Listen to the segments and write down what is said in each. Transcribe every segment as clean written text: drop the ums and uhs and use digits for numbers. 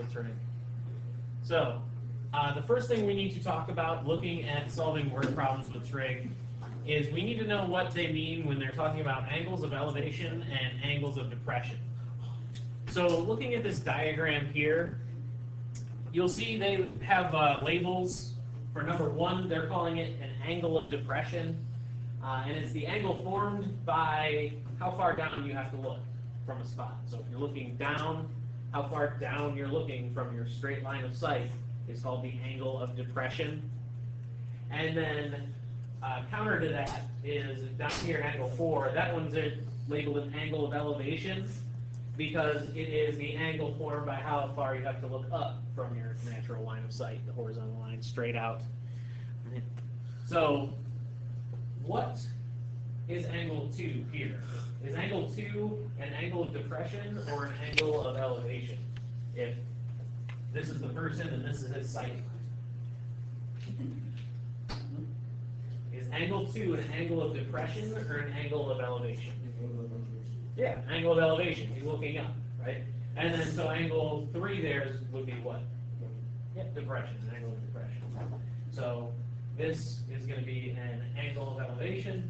the trig. So, the first thing we need to talk about looking at solving word problems with trig is we need to know what they mean when they're talking about angles of elevation and angles of depression. So looking at this diagram here, you'll see they have labels. For number 1, they're calling it an angle of depression. And it's the angle formed by how far down you have to look from a spot. So if you're looking down, how far down you're looking from your straight line of sight is called the angle of depression. And then counter to that is down here, angle 4. That one's labeled an angle of elevation because it is the angle formed by how far you have to look up from your natural line of sight, the horizontal line straight out. So what is angle 2 here? Is angle 2 an angle of depression or an angle of elevation? If this is the person and this is his sight line. Is angle 2 an angle of depression or an angle of elevation? Yeah, angle of elevation. He's looking up, right? And then so angle 3 there would be what? Yep, depression, an angle of depression. So this is going to be an angle of elevation.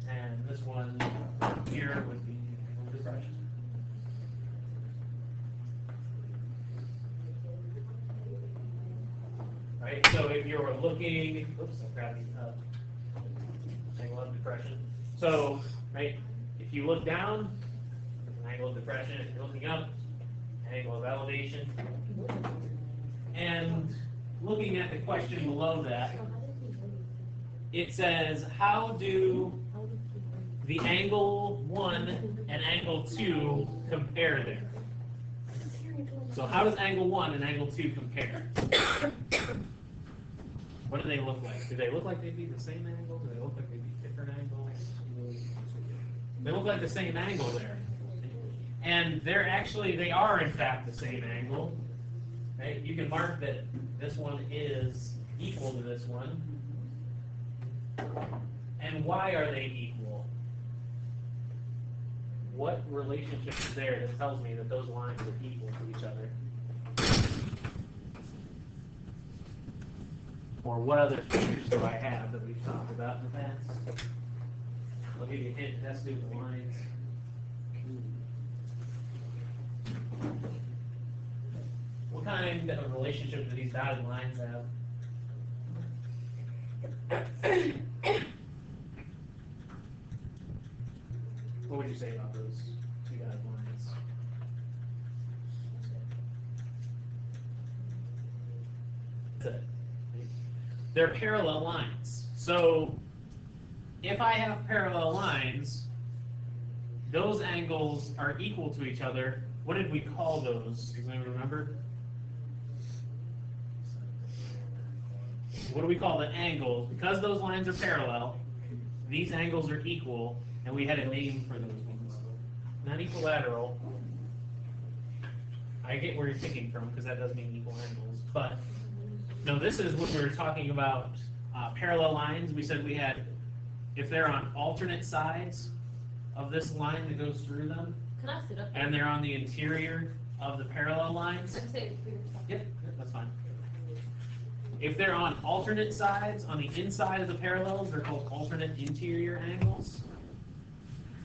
And this one here would be angle of depression. Right, so if you're looking, oops, I grabbed the angle of depression. So, right, if you look down, it's an angle of depression. If you're looking up, angle of elevation. And looking at the question below that, it says, how do the angle 1 and angle 2 compare there? So how does angle 1 and angle 2 compare? What do they look like? Do they look like they'd be the same angle? Do they look like they'd be different angles? They look like the same angle there. And they are in fact the same angle. Right? You can mark that this one is equal to this one. And why are they equal? What relationship is there that tells me that those lines are equal to each other? Or what other features do I have that we've talked about in the past? I'll give you a hint. It has to do with the lines. What kind of relationship do these dotted lines have? What would you say about those two dotted lines? That's it. They're parallel lines. So if I have parallel lines, those angles are equal to each other. What did we call those? Does anyone remember? What do we call the angles? Because those lines are parallel, these angles are equal, and we had a name for those ones. Not equilateral. I get where you're thinking from, because that does mean equal angles. But no, this is what we were talking about. Parallel lines. We said we had, if they're on alternate sides of this line that goes through them, can I sit up? And they're on the interior of the parallel lines. Yep, that's fine. If they're on alternate sides on the inside of the parallels, they're called alternate interior angles.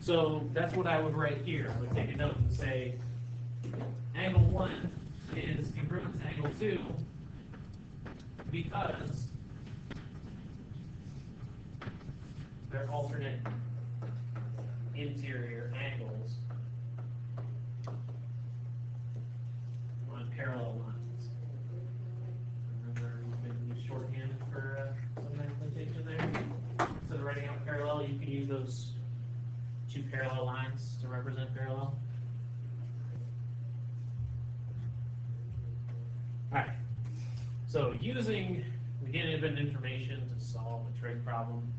So that's what I would write here. I would take a note and say angle 1 is congruent to angle 2 because they're alternate interior angles on parallel lines. Remember, you can use shorthand for some notation there. Instead of writing out parallel, you can use those two parallel lines to represent parallel. Alright, so we get given information to solve a trig problem.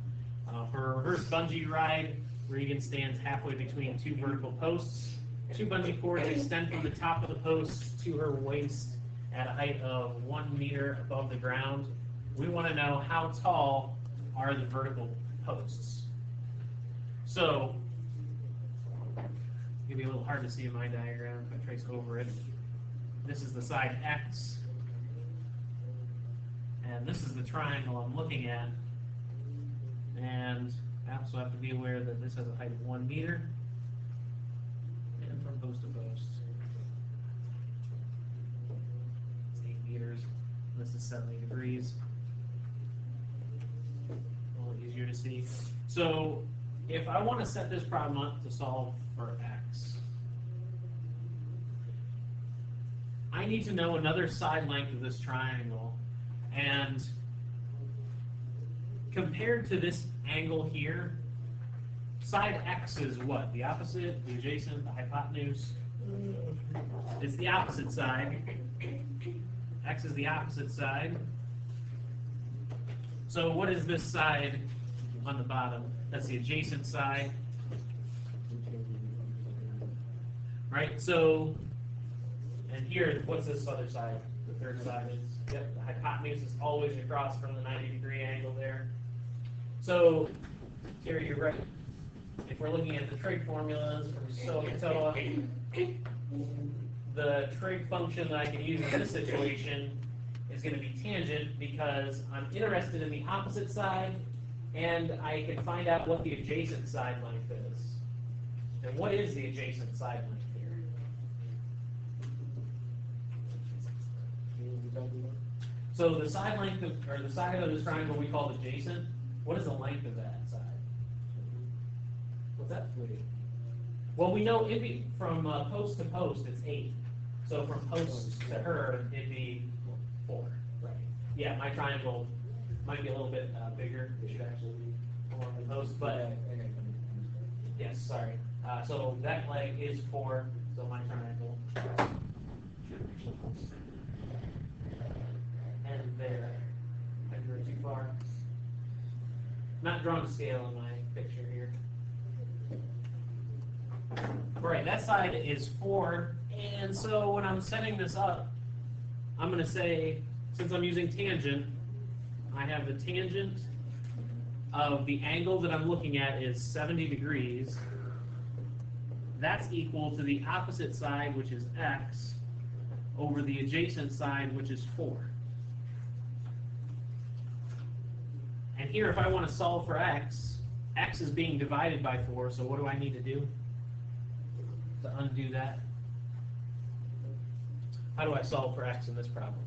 For a reverse bungee ride, Regan stands halfway between two vertical posts. Two bungee cords extend from the top of the post to her waist at a height of 1 meter above the ground. We want to know how tall are the vertical posts. So, it's going to be a little hard to see in my diagram if I trace over it. This is the side X, and this is the triangle I'm looking at. And I also have to be aware that this has a height of 1 meter, and from post to post, it's 8 meters. This is 70 degrees. A little easier to see. So if I want to set this problem up to solve for X, I need to know another side length of this triangle. And compared to this angle here, side X is what? The opposite, the adjacent, the hypotenuse? It's the opposite side. X is the opposite side. So what is this side on the bottom? That's the adjacent side. Right? So, and here, what's this other side? The third side is, yep, the hypotenuse is always across from the 90-degree angle there. So, here you're right. If we're looking at the trig formulas from SOHCAHTOA, the trig function that I can use in this situation is going to be tangent because I'm interested in the opposite side and I can find out what the adjacent side length is. And what is the adjacent side length here? So the side length of, or the side of this triangle we call adjacent. What is the length of that side? What's that? Well, we know it'd be from post to post, it's 8. So from post to her, it'd be 4. Right. Yeah, my triangle might be a little bit bigger. It should actually be along the post, but yes, sorry. So that leg is 4. So my triangle. And there. I drew it too far. Not drawn to scale in my picture here. Right, that side is 4, and so when I'm setting this up, I'm going to say, since I'm using tangent, I have the tangent of the angle that I'm looking at is 70 degrees. That's equal to the opposite side, which is X, over the adjacent side, which is 4. And here, if I want to solve for X, X is being divided by 4, so what do I need to do to undo that? How do I solve for X in this problem?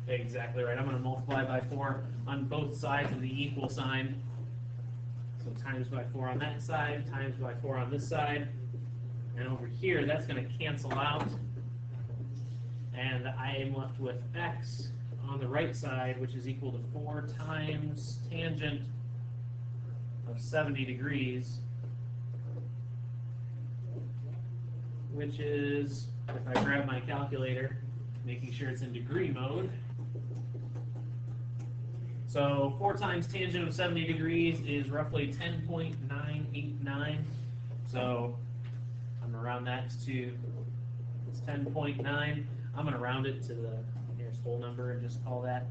Exactly right. I'm going to multiply by 4 on both sides of the equal sign. So times by 4 on that side, times by 4 on this side. And over here, that's going to cancel out. And I am left with X on the right side, which is equal to 4 times tangent of 70 degrees, which is, if I grab my calculator, making sure it's in degree mode. So 4 times tangent of 70 degrees is roughly 10.989. So I'm going to round that to, it's 10.9. I'm going to round it to the nearest whole number and just call that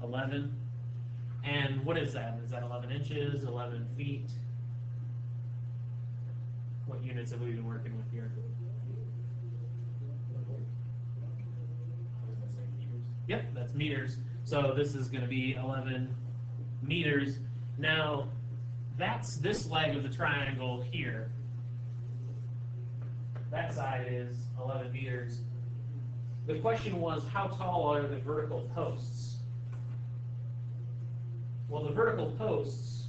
11. And what is that? Is that 11 inches, 11 feet? What units have we been working with here? Yep, that's meters. So this is going to be 11 meters. Now, that's this leg of the triangle here. That side is 11 meters. The question was, how tall are the vertical posts? Well, the vertical posts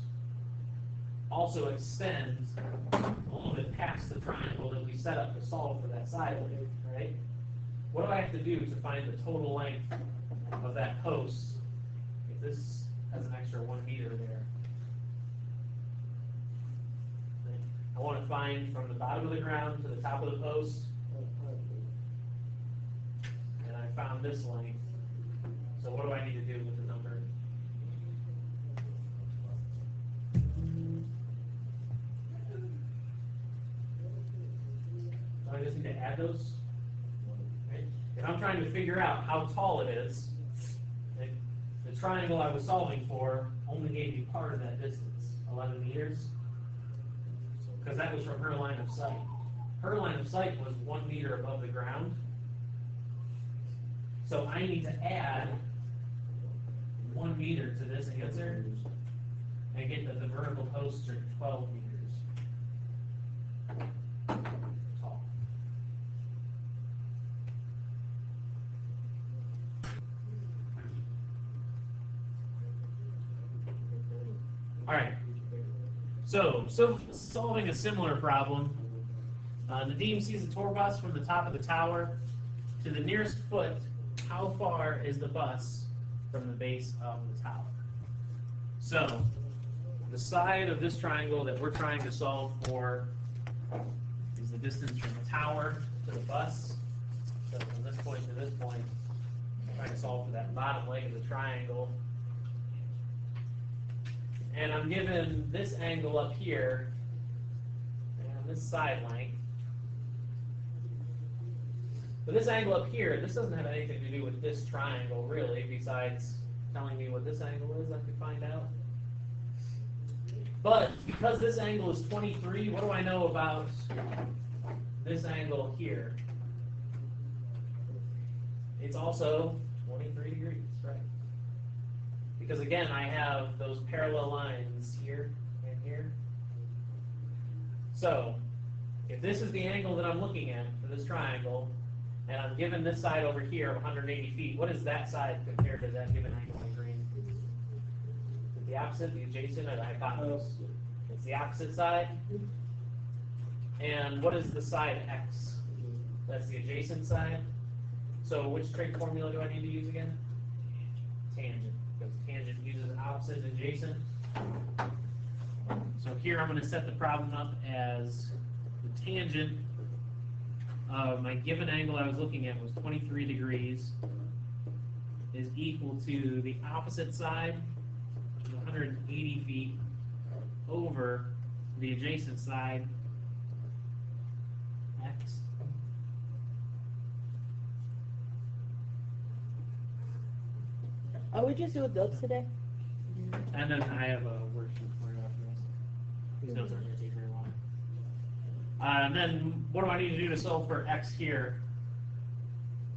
also extend a little bit past the triangle that we set up to solve for that side length, right? What do I have to do to find the total length of that post if this has an extra 1 meter there? I want to find from the bottom of the ground to the top of the post, and I found this length. So what do I need to do with the number? I just need to add those. Right? If I'm trying to figure out how tall it is, right, the triangle I was solving for only gave you part of that distance, 11 meters, because that was from her line of sight. Her line of sight was 1 meter above the ground. So I need to add 1 meter to this answer and get that the vertical posts are 12 meters tall. All right. So solving a similar problem, Nadim sees a tour bus from the top of the tower to the nearest foot. How far is the bus from the base of the tower? So the side of this triangle that we're trying to solve for is the distance from the tower to the bus. So from this point to this point, I'm trying to solve for that bottom leg of the triangle. And I'm given this angle up here and this side length. But this angle up here, this doesn't have anything to do with this triangle, really, besides telling me what this angle is. I could find out. But because this angle is 23, what do I know about this angle here? It's also 23 degrees, right? Because again, I have those parallel lines here and here. So if this is the angle that I'm looking at for this triangle, and I'm given this side over here of 180 feet, what is that side compared to that given angle in green? The opposite, the adjacent, or the hypotenuse? It's the opposite side. And what is the side x? That's the adjacent side. So which trig formula do I need to use again? Tangent, because tangent uses opposite and adjacent. So here I'm going to set the problem up as the tangent of my given angle I was looking at was 23 degrees is equal to the opposite side, 180 feet, over the adjacent side, x. Are we just doing notes today? And then I have a worksheet for you after this. These notes aren't going to take very long. And then what do I need to do to solve for x here?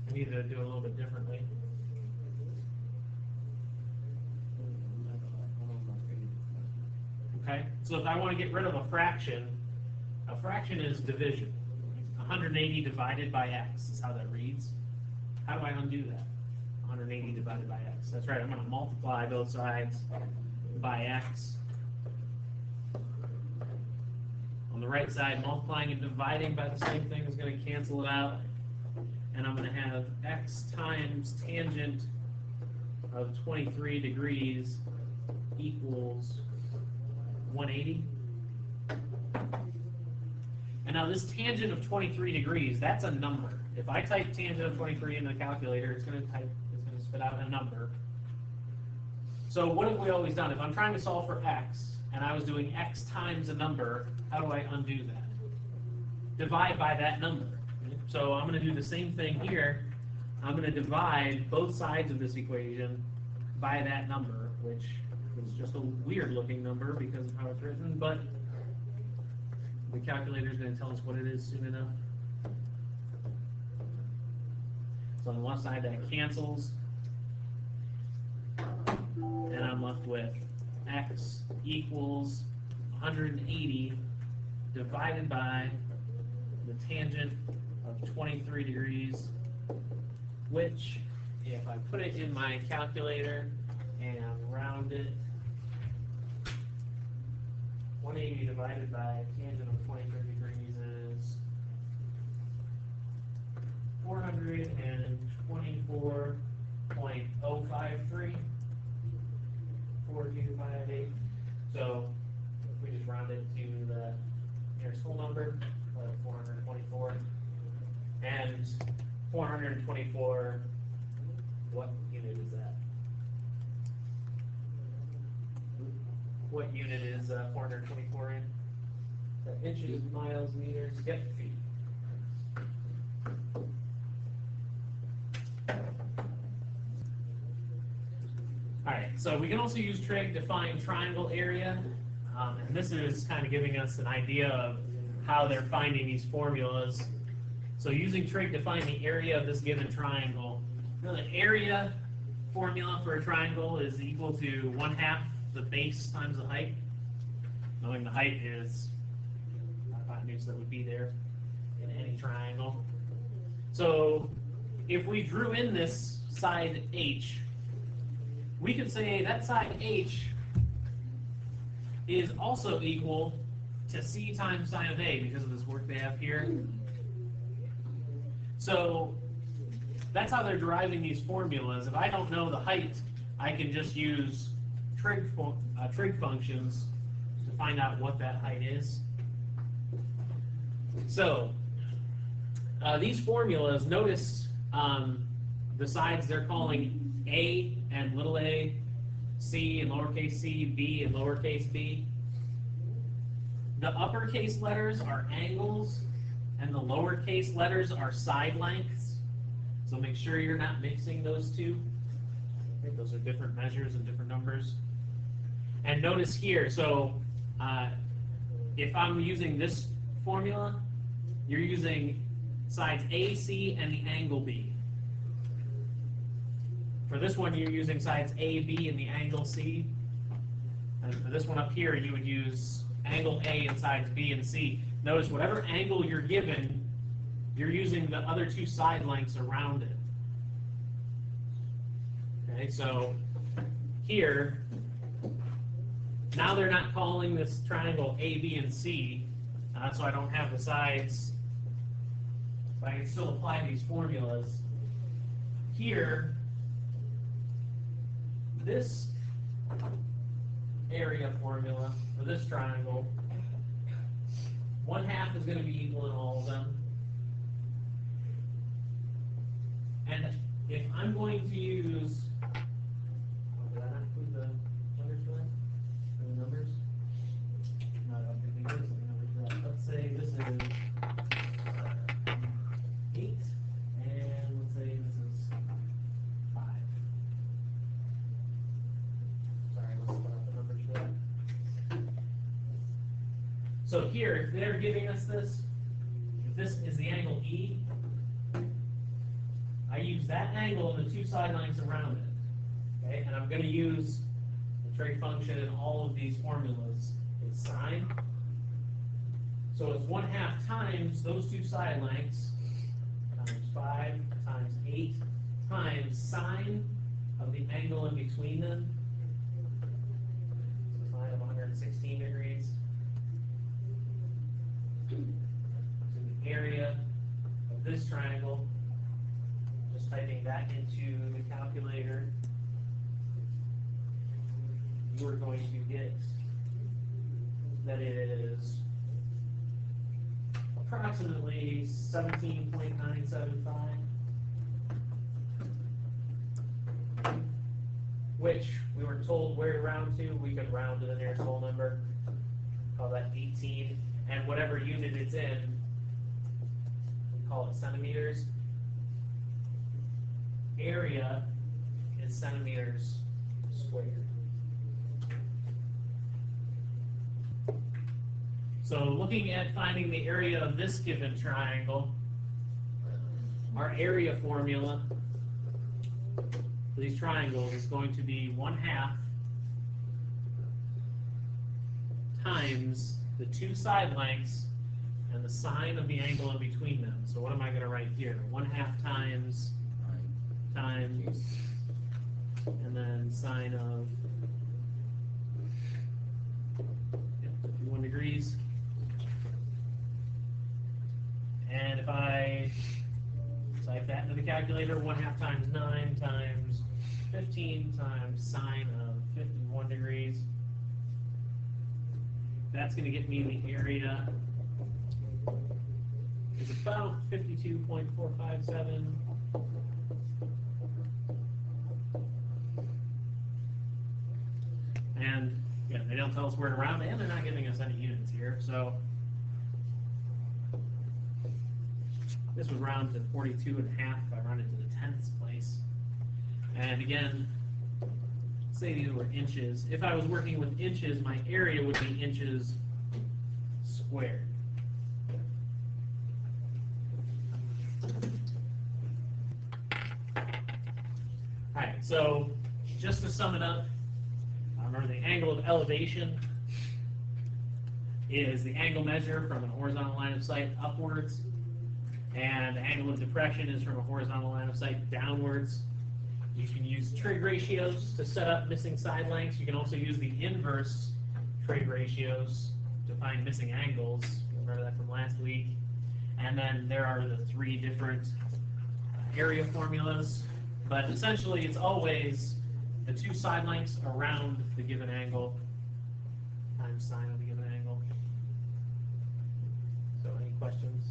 I need to do it a little bit differently. Okay, so if I want to get rid of a fraction is division. 180 divided by x is how that reads. How do I undo that? 180 divided by x. That's right, I'm going to multiply both sides by x. On the right side, multiplying and dividing by the same thing is going to cancel it out. And I'm going to have x times tangent of 23 degrees equals 180. And now this tangent of 23 degrees, that's a number. If I type tangent of 23 into the calculator, it's going to spit out a number. So what have we always done? If I'm trying to solve for x, and I was doing x times a number, how do I undo that? Divide by that number. So I'm going to do the same thing here. I'm going to divide both sides of this equation by that number, which is just a weird looking number because of how it's written, but the calculator is going to tell us what it is soon enough. So on the left side that cancels, and I'm left with x equals 180 divided by the tangent of 23 degrees, which, if I put it in my calculator and round it, 180 divided by tangent of 23 degrees is 424.053. 4258. So if we just round it to the nearest whole number, 424. And 424, what unit is that? What unit is 424 in? Is that inches, miles, meters? Yep, feet. Alright, so we can also use trig to find triangle area. And this is kind of giving us an idea of how they're finding these formulas. So using trig to find the area of this given triangle. Now the area formula for a triangle is equal to 1/2 the base times the height. Knowing the height is hypotenuse that would be there in any triangle. So if we drew in this side H, we could say that side H is also equal to C times sine of A because of this work they have here. So that's how they're deriving these formulas. If I don't know the height, I can just use trig functions to find out what that height is. So these formulas, notice the sides they're calling A and little a, C and lowercase c, B and lowercase b. The uppercase letters are angles, and the lowercase letters are side lengths. So make sure you're not mixing those two. Okay, those are different measures and different numbers. And notice here, so if I'm using this formula, you're using sides A, C, and the angle B. For this one, you're using sides A, B, and the angle C. And for this one up here, you would use angle A and sides B and C. Notice whatever angle you're given, you're using the other two side lengths around it. Okay, so here, now they're not calling this triangle A, B, and C, so I don't have the sides, but I can still apply these formulas. Here, this area formula for this triangle, 1/2 is going to be equal in all of them. And if I'm going to use, did I not include the numbers for that? Or the numbers? No, I don't think we did the numbers for that. Let's say this is 8, and let's say this is 5. Sorry, let's put out the numbers for that. So here, if they're giving us this, if this is the angle E, I use that angle and the two side lengths around it. Okay, and I'm going to use the trig function in all of these formulas. It's sine. So it's 1/2 times those two side lengths times 5 times 8 times sine of the angle in between them. So sine of 116 degrees. So the area of this triangle, just typing that into the calculator, you are going to get that is approximately 17.975, which we were told where to round to. We could round to the nearest whole number, call that 18, and whatever unit it's in, we call it centimeters. Area is centimeters squared. So looking at finding the area of this given triangle, our area formula for these triangles is going to be 1/2 times the two side lengths and the sine of the angle in between them. So what am I going to write here? 1/2 times, and then sine of 51 degrees. And if I type that into the calculator, 1/2 times 9 times 15 times sine of 51 degrees, that's going to get me the area. It's about 52.457. And yeah, they don't tell us where to round, and they're not giving us any units here. So this would round to 42.5 if I round it to the 10th place. And again, say these were inches. If I was working with inches, my area would be inches squared. Alright, so just to sum it up, remember the angle of elevation is the angle measure from a horizontal line of sight upwards, and the angle of depression is from a horizontal line of sight downwards. You can use trig ratios to set up missing side lengths. You can also use the inverse trig ratios to find missing angles. Remember that from last week. And then there are the three different area formulas. But essentially, it's always the two side lengths around the given angle times sine of the given angle. So any questions?